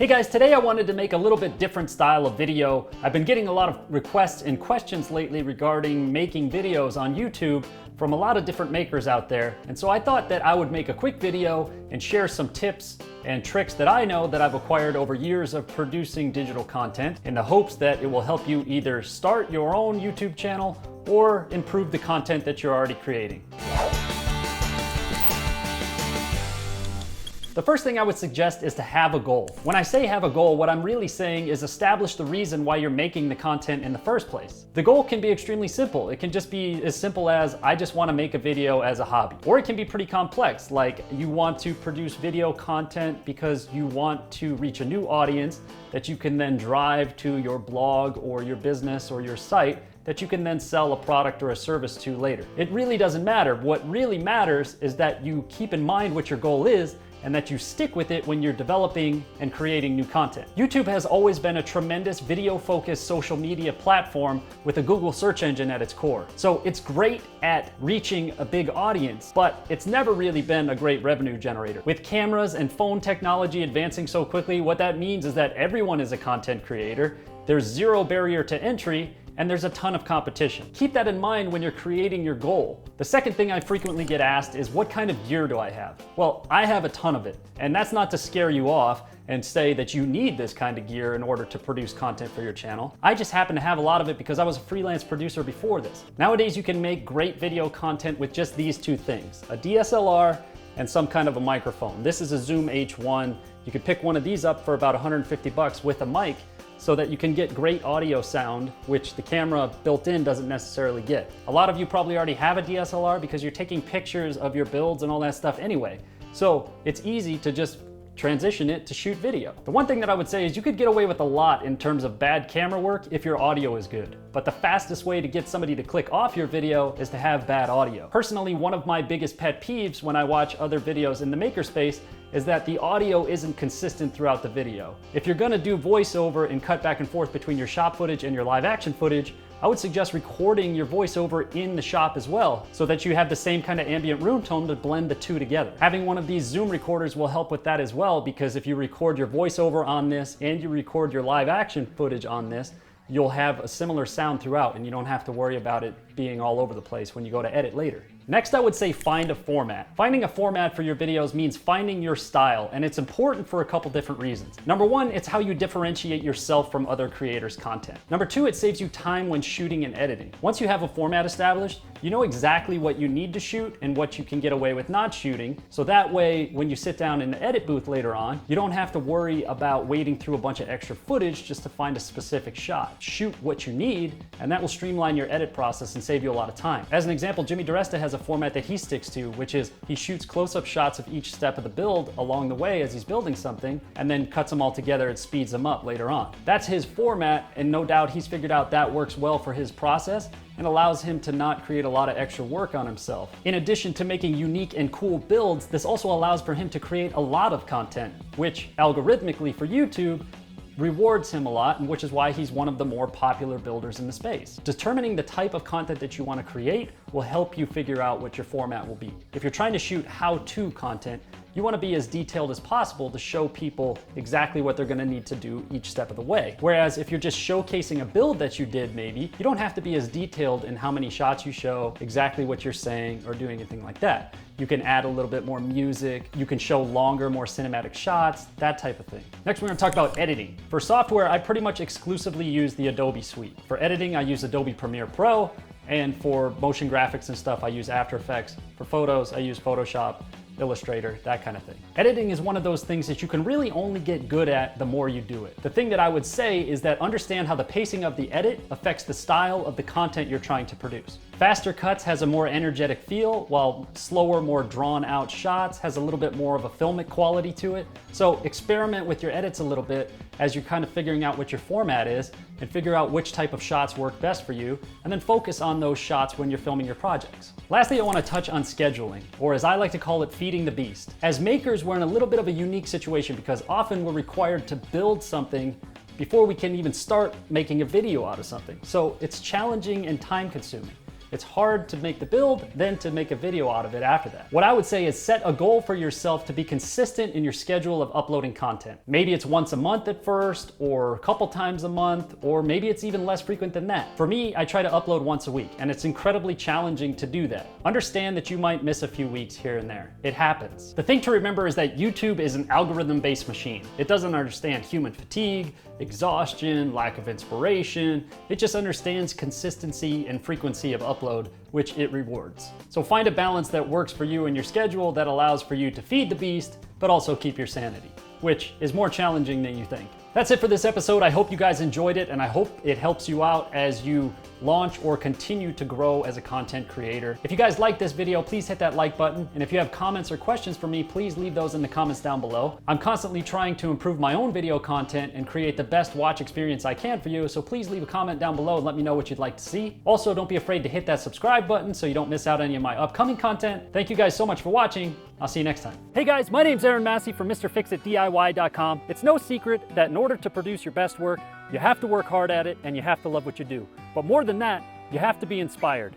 Hey guys, today I wanted to make a little bit different style of video. I've been getting a lot of requests and questions lately regarding making videos on YouTube from a lot of different makers out there. And so I thought that I would make a quick video and share some tips and tricks that I know that I've acquired over years of producing digital content in the hopes that it will help you either start your own YouTube channel or improve the content that you're already creating. The first thing I would suggest is to have a goal. When I say have a goal, what I'm really saying is establish the reason why you're making the content in the first place. The goal can be extremely simple. It can just be as simple as, I just want to make a video as a hobby. Or it can be pretty complex, like you want to produce video content because you want to reach a new audience that you can then drive to your blog or your business or your site that you can then sell a product or a service to later. It really doesn't matter. What really matters is that you keep in mind what your goal is and that you stick with it when you're developing and creating new content. YouTube has always been a tremendous video-focused social media platform with a Google search engine at its core. So it's great at reaching a big audience, but it's never really been a great revenue generator. With cameras and phone technology advancing so quickly, what that means is that everyone is a content creator. There's zero barrier to entry, and there's a ton of competition. Keep that in mind when you're creating your goal. The second thing I frequently get asked is, what kind of gear do I have? Well, I have a ton of it, and that's not to scare you off and say that you need this kind of gear in order to produce content for your channel. I just happen to have a lot of it because I was a freelance producer before this. Nowadays, you can make great video content with just these two things, a DSLR and some kind of a microphone. This is a Zoom H1. You could pick one of these up for about 150 bucks with a mic, so that you can get great audio sound, which the camera built in doesn't necessarily get. A lot of you probably already have a DSLR because you're taking pictures of your builds and all that stuff anyway. So it's easy to just transition it to shoot video. The one thing that I would say is you could get away with a lot in terms of bad camera work if your audio is good. But the fastest way to get somebody to click off your video is to have bad audio. Personally, one of my biggest pet peeves when I watch other videos in the makerspace is that the audio isn't consistent throughout the video. If you're gonna do voiceover and cut back and forth between your shop footage and your live action footage, I would suggest recording your voiceover in the shop as well, so that you have the same kind of ambient room tone to blend the two together. Having one of these Zoom recorders will help with that as well, because if you record your voiceover on this and you record your live action footage on this, you'll have a similar sound throughout and you don't have to worry about it being all over the place when you go to edit later. Next, I would say find a format. Finding a format for your videos means finding your style, and it's important for a couple different reasons. Number one, it's how you differentiate yourself from other creators' content. Number two, it saves you time when shooting and editing. Once you have a format established, you know exactly what you need to shoot and what you can get away with not shooting. So that way, when you sit down in the edit booth later on, you don't have to worry about wading through a bunch of extra footage just to find a specific shot. Shoot what you need, and that will streamline your edit process and save you a lot of time. As an example, Jimmy DiResta has a format that he sticks to, which is he shoots close-up shots of each step of the build along the way as he's building something, and then cuts them all together and speeds them up later on. That's his format, and no doubt he's figured out that works well for his process and allows him to not create a lot of extra work on himself. In addition to making unique and cool builds, this also allows for him to create a lot of content, which algorithmically for YouTube rewards him a lot, and which is why he's one of the more popular builders in the space. Determining the type of content that you want to create will help you figure out what your format will be. If you're trying to shoot how-to content, you want to be as detailed as possible to show people exactly what they're going to need to do each step of the way. Whereas if you're just showcasing a build that you did maybe, you don't have to be as detailed in how many shots you show, exactly what you're saying, or doing anything like that. You can add a little bit more music, you can show longer, more cinematic shots, that type of thing. Next, we're going to talk about editing. For software, I pretty much exclusively use the Adobe suite. For editing, I use Adobe Premiere Pro, and for motion graphics and stuff, I use After Effects. For photos, I use Photoshop, Illustrator, that kind of thing. Editing is one of those things that you can really only get good at the more you do it. The thing that I would say is that understand how the pacing of the edit affects the style of the content you're trying to produce. Faster cuts has a more energetic feel, while slower, more drawn out shots has a little bit more of a filmic quality to it. So experiment with your edits a little bit as you're kind of figuring out what your format is, and figure out which type of shots work best for you, and then focus on those shots when you're filming your projects. Lastly, I want to touch on scheduling, or as I like to call it, feeding the beast. As makers, we're in a little bit of a unique situation because often we're required to build something before we can even start making a video out of something. So it's challenging and time consuming. It's hard to make the build, then to make a video out of it after that. What I would say is set a goal for yourself to be consistent in your schedule of uploading content. Maybe it's once a month at first, or a couple times a month, or maybe it's even less frequent than that. For me, I try to upload once a week, and it's incredibly challenging to do that. Understand that you might miss a few weeks here and there. It happens. The thing to remember is that YouTube is an algorithm-based machine. It doesn't understand human fatigue, exhaustion, lack of inspiration. It just understands consistency and frequency of upload, which it rewards. So find a balance that works for you and your schedule that allows for you to feed the beast, but also keep your sanity, which is more challenging than you think. That's it for this episode. I hope you guys enjoyed it, and I hope it helps you out as you launch or continue to grow as a content creator. If you guys like this video, please hit that like button. And if you have comments or questions for me, please leave those in the comments down below. I'm constantly trying to improve my own video content and create the best watch experience I can for you. So please leave a comment down below and let me know what you'd like to see. Also, don't be afraid to hit that subscribe button so you don't miss out on any of my upcoming content. Thank you guys so much for watching. I'll see you next time. Hey guys, my name's Aaron Massey from MrFixItDIY.com. It's no secret that in order to produce your best work, you have to work hard at it and you have to love what you do. But more than that, you have to be inspired.